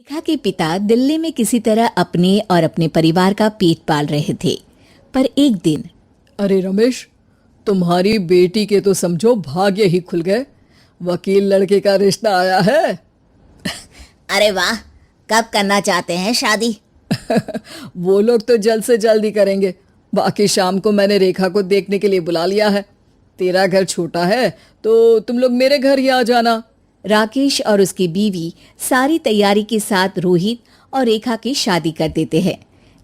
रेखा के पिता दिल्ली में किसी तरह अपने और अपने परिवार का पेट पाल रहे थे। पर एक दिन अरे रमेश, तुम्हारी बेटी के तो समझो भाग्य ही खुल गए। वकील लड़के का रिश्ता आया है। अरे वाह, कब करना चाहते हैं शादी? वो लोग तो जल्द से जल्द ही करेंगे। बाकी शाम को मैंने रेखा को देखने के लिए बुला लिया है। तेरा घर छोटा है तो तुम लोग मेरे घर ही आ जाना। राकेश और उसकी बीवी सारी तैयारी के साथ रोहित और रेखा की शादी कर देते हैं।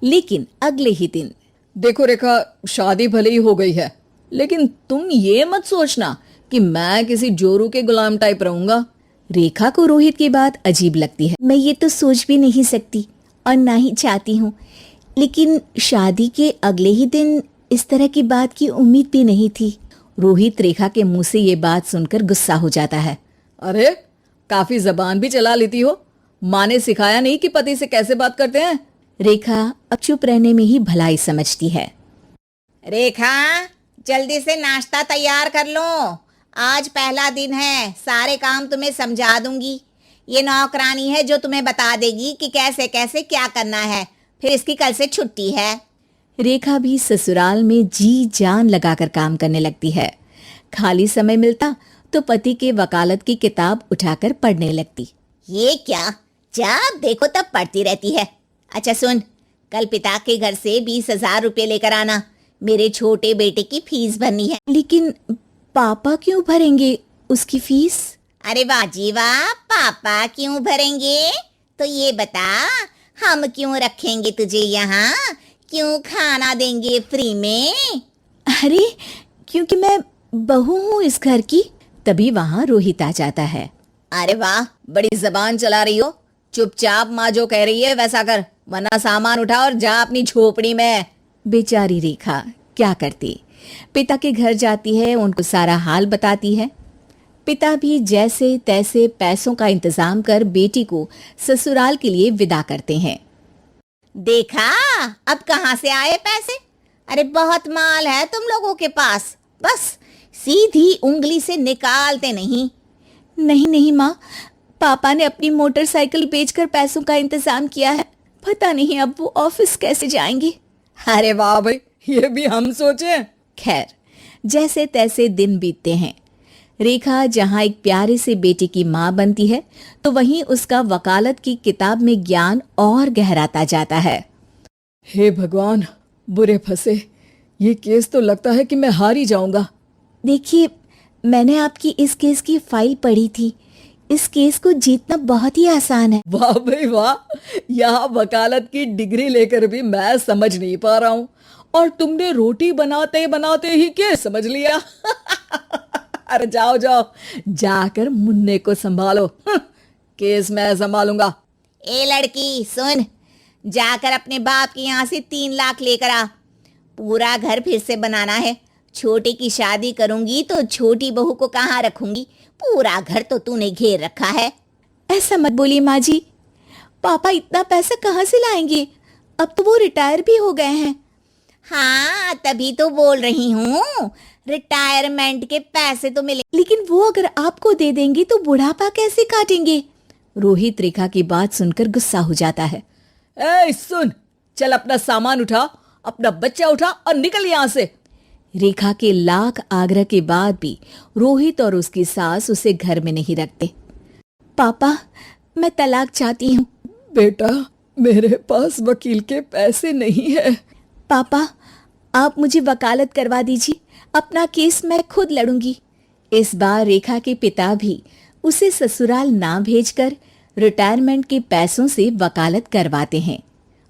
लेकिन अगले ही दिन देखो रेखा, शादी भले ही हो गई है, लेकिन तुम ये मत सोचना कि मैं किसी जोरू के गुलाम टाइप रहूंगा। रेखा को रोहित की बात अजीब लगती है। मैं ये तो सोच भी नहीं सकती और ना ही चाहती हूँ, लेकिन शादी के अगले ही दिन इस तरह की बात की उम्मीद भी नहीं थी। रोहित रेखा के मुंह से ये बात सुनकर गुस्सा हो जाता है। अरे, काफी जबान भी चला लेती हो। माँ ने सिखाया नहीं कि पति से कैसे बात करते हैं? रेखा अब चुप रहने में ही भलाई समझती है। रेखा, जल्दी से नाश्ता तैयार कर लो। आज पहला दिन है, सारे काम तुम्हें समझा दूंगी। ये नौकरानी है जो तुम्हें बता देगी कि कैसे कैसे क्या करना है। फिर इसकी कल से छुट्टी है। रेखा भी ससुराल में जी जान लगाकर काम करने लगती है। खाली समय मिलता तो पति के वकालत की किताब उठाकर पढ़ने लगती। ये क्या, जब देखो तब पढ़ती रहती है। अच्छा सुन, कल पिता के घर से 20,000 रुपये लेकर आना। मेरे छोटे बेटे की फीस भरनी है। लेकिन पापा क्यों भरेंगे उसकी फीस? अरे वाह जी वाह, पापा क्यों भरेंगे? तो ये बता, हम क्यों रखेंगे तुझे यहाँ? क्यों खाना देंगे फ्री में? अरे, क्योंकि मैं बहू हूँ इस घर की। तभी वहाँ रोहित आ जाता है। अरे वाह, बड़ी जबान चला रही हो। चुपचाप माँ जो कह रही है वैसा कर, वरना सामान उठा और जा अपनी झोपड़ी में। बेचारी रेखा क्या करती, पिता के घर जाती है, उनको सारा हाल बताती है। पिता भी जैसे तैसे पैसों का इंतजाम कर बेटी को ससुराल के लिए विदा करते हैं। देखा, अब कहाँ से आए पैसे? अरे बहुत माल है तुम लोगों के पास, बस सीधी उंगली से निकालते नहीं। नहीं नहीं माँ, पापा ने अपनी मोटरसाइकिल बेचकर पैसों का इंतजाम किया है। पता नहीं अब वो ऑफिस कैसे जाएंगे। अरे वाह भाई, ये भी हम सोचे। खैर, जैसे तैसे दिन बीतते हैं। रेखा जहाँ एक प्यारे से बेटे की माँ बनती है, तो वहीं उसका वकालत की किताब में ज्ञान और गहराता जाता है। हे भगवान, बुरे फंसे। ये केस तो लगता है कि मैं हार ही जाऊंगा। देखिए, मैंने आपकी इस केस की फाइल पढ़ी थी। इस केस को जीतना बहुत ही आसान है। वाह भाई वाह, यहाँ वकालत की डिग्री लेकर भी मैं समझ नहीं पा रहा हूँ, और तुमने रोटी बनाते बनाते ही केस समझ लिया। अरे जाओ जाओ, जाकर मुन्ने को संभालो। केस मैं संभालूंगा। ए लड़की सुन, जाकर अपने बाप के यहाँ से 3 लाख लेकर आ। पूरा घर फिर से बनाना है। छोटे की शादी करूंगी तो छोटी बहू को कहाँ रखूंगी? पूरा घर तो तूने घेर रखा है। ऐसा मत बोलिए माँ जी, पापा इतना पैसा कहाँ से लाएंगे? अब तो वो रिटायर भी हो गए हैं। हाँ, तभी तो बोल रही हूँ, रिटायरमेंट के पैसे तो मिले। लेकिन वो अगर आपको दे देंगे तो बुढ़ापा कैसे काटेंगे? रोहित रेखा की बात सुनकर गुस्सा हो जाता है। ए सुन, चल अपना सामान उठा, अपना बच्चा उठा और निकल यहाँ से। रेखा के लाख आग्रह के बाद भी रोहित और उसकी सास उसे घर में नहीं रखते। पापा, मैं तलाक चाहती हूँ। बेटा, मेरे पास वकील के पैसे नहीं है। पापा, आप मुझे वकालत करवा दीजिए, अपना केस मैं खुद लड़ूंगी। इस बार रेखा के पिता भी उसे ससुराल ना भेजकर रिटायरमेंट के पैसों से वकालत करवाते हैं।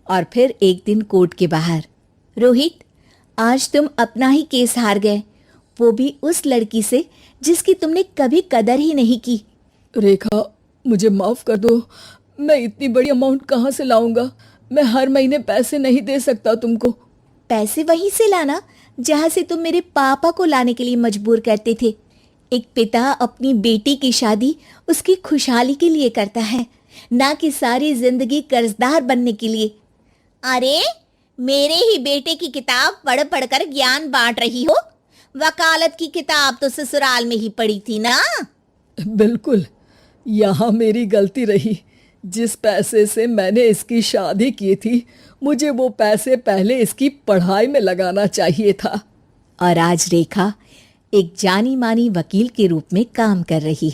और फिर एक दिन कोर्ट के बाहर, रोहित, आज तुम अपना ही केस हार गए, वो भी उस लड़की से जिसकी तुमने कभी कदर ही नहीं की। रेखा, मुझे माफ कर दो। मैं इतनी बड़ी अमाउंट कहाँ से लाऊंगा? मैं हर महीने पैसे नहीं दे सकता तुमको। पैसे वहीं से लाना जहां से तुम मेरे पापा को लाने के लिए मजबूर करते थे। एक पिता अपनी बेटी की शादी उसकी खुशहाली के लिए करता है, ना कि सारी जिंदगी कर्जदार बनने के लिए। अरे, मेरे ही बेटे की किताब पढ़ पढ़ कर ज्ञान बांट रही हो। वकालत की किताब तो ससुराल में ही पढ़ी थी ना? बिल्कुल, यहाँ मेरी गलती रही। जिस पैसे से मैंने इसकी शादी की थी, मुझे वो पैसे पहले इसकी पढ़ाई में लगाना चाहिए था। और आज रेखा एक जानी मानी वकील के रूप में काम कर रही है।